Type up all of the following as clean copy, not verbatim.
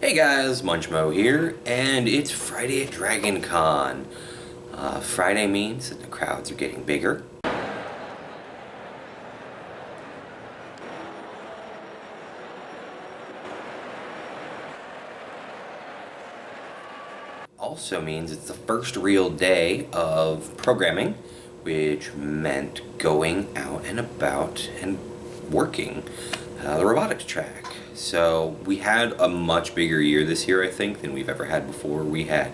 Hey guys, Munchmo here, and it's Friday at Dragoncon. Friday means that the crowds are getting bigger. Also means it's the first real day of programming, which meant going out and about and working the robotics track. So we had a much bigger year this year, I think, than we've ever had before. We had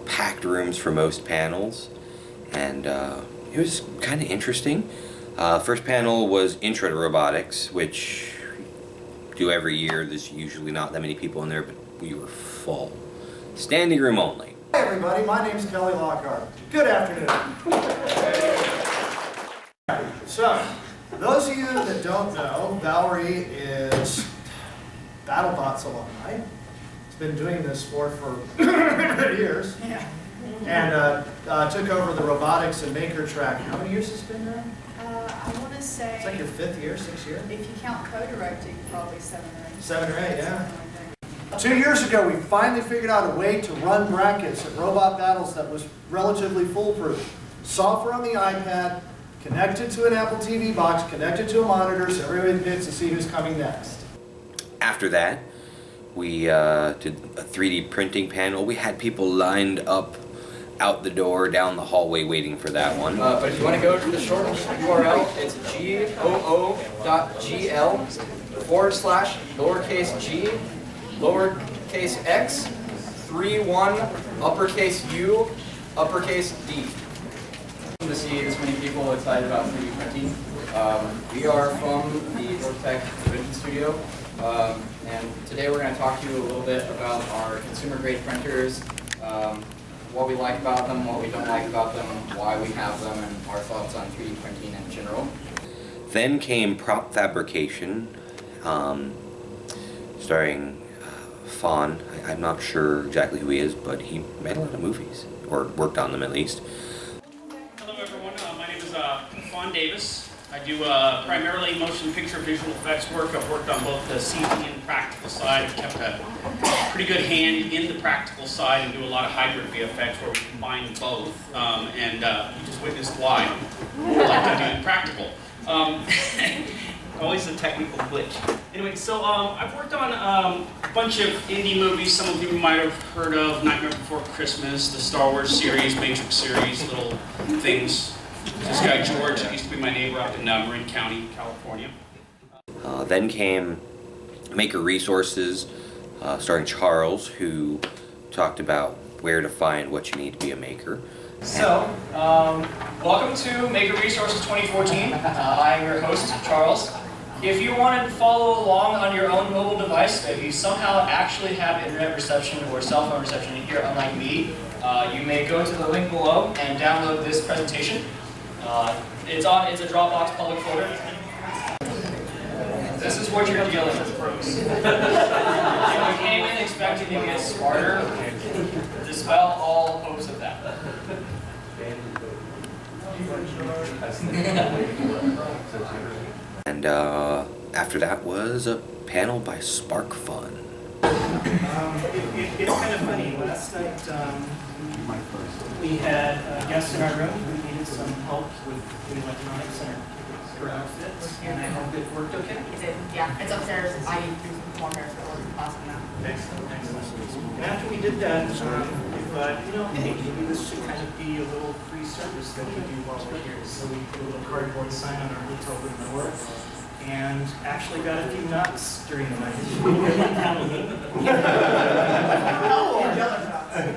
packed rooms for most panels, and it was kind of interesting. First panel was Intro to Robotics, which we do every year. There's usually not that many people in there, but we were full. Standing room only. Hi everybody, my name is Kelly Lockhart. Good afternoon. So, those of you that don't know, Valerie is BattleBots alumni. He's been doing this for years. Yeah. And took over the robotics and maker track. How many years has it been now? I want to say... It's like your 5th year, 6th year? If you count co-directing, probably 7 or 8. 7 or 8, yeah. 2 years ago, we finally figured out a way to run brackets at robot battles that was relatively foolproof. Software on the iPad, connected to an Apple TV box, connected to a monitor, so everybody gets to see who's coming next. After that, we did a 3D printing panel. We had people lined up out the door, down the hallway waiting for that one. But if you want to go to the short URL, it's goo.gl/g lowercase x 31 uppercase U uppercase D. To see this many people excited about 3D printing. We are from the Vortech Division Studio, and today we're going to talk to you a little bit about our consumer grade printers, what we like about them, what we don't like about them, why we have them, and our thoughts on 3D printing in general. Then came prop fabrication, starring Fawn. I'm not sure exactly who he is, but he made a lot of movies, or worked on them at least. Hello everyone, my name is Fawn Davis. I do primarily motion picture visual effects work. I've worked on both the CG and practical side. I've kept a pretty good hand in the practical side and do a lot of hybrid VFX where we combine both. And you just witnessed why I like to do practical. Always a technical glitch. Anyway, so I've worked on a bunch of indie movies. Some of you might have heard of Nightmare Before Christmas, the Star Wars series, Matrix series, little things. This guy George used to be my neighbor up in Marin County, California. Then came Maker Resources, starring Charles, who talked about where to find what you need to be a maker. So, welcome to Maker Resources 2014. I'm your host, Charles. If you wanted to follow along on your own mobile device, if you somehow actually have internet reception or cell phone reception here, unlike me, you may go to the link below and download this presentation. It's a Dropbox public folder. This is what you're dealing with, folks. If you came in expecting to get smarter, dispel all hopes of that. And after that was a panel by Spark Fun. It's kind of funny. Last night we had guests in our room who needed some help with the electronics and her outfits, and I hope it worked okay. It did, yeah. It's upstairs. I threw some more hairs that were awesome now. Excellent, excellent. And after we did that, we thought, hey, maybe this should kind of be a little free service that we do while we're here. So we put a little cardboard sign on our hotel room door, and actually got a few knocks during the night.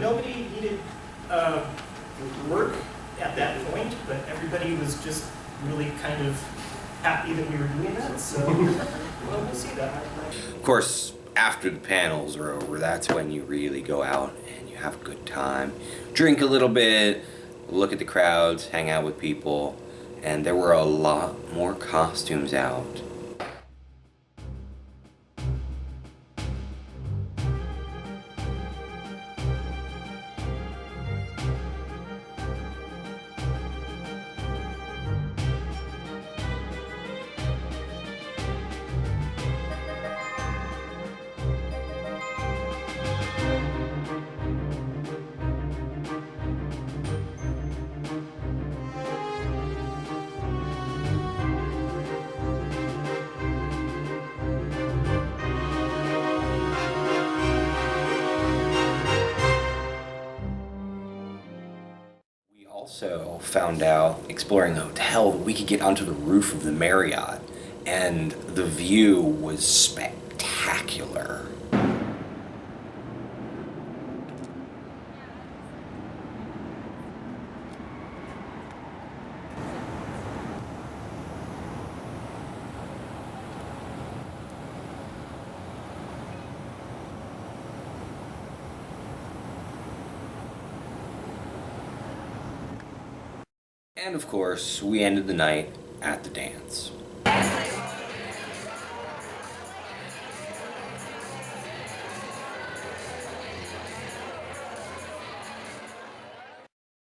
Nobody needed work at that point, but everybody was just really kind of happy that we were doing that. So, well, we'll see that. Of course, after the panels are over, that's when you really go out and you have a good time. Drink a little bit, look at the crowds, hang out with people, and there were a lot more costumes out. also found out, exploring the hotel, that we could get onto the roof of the Marriott, and the view was spectacular. And of course, we ended the night at the dance.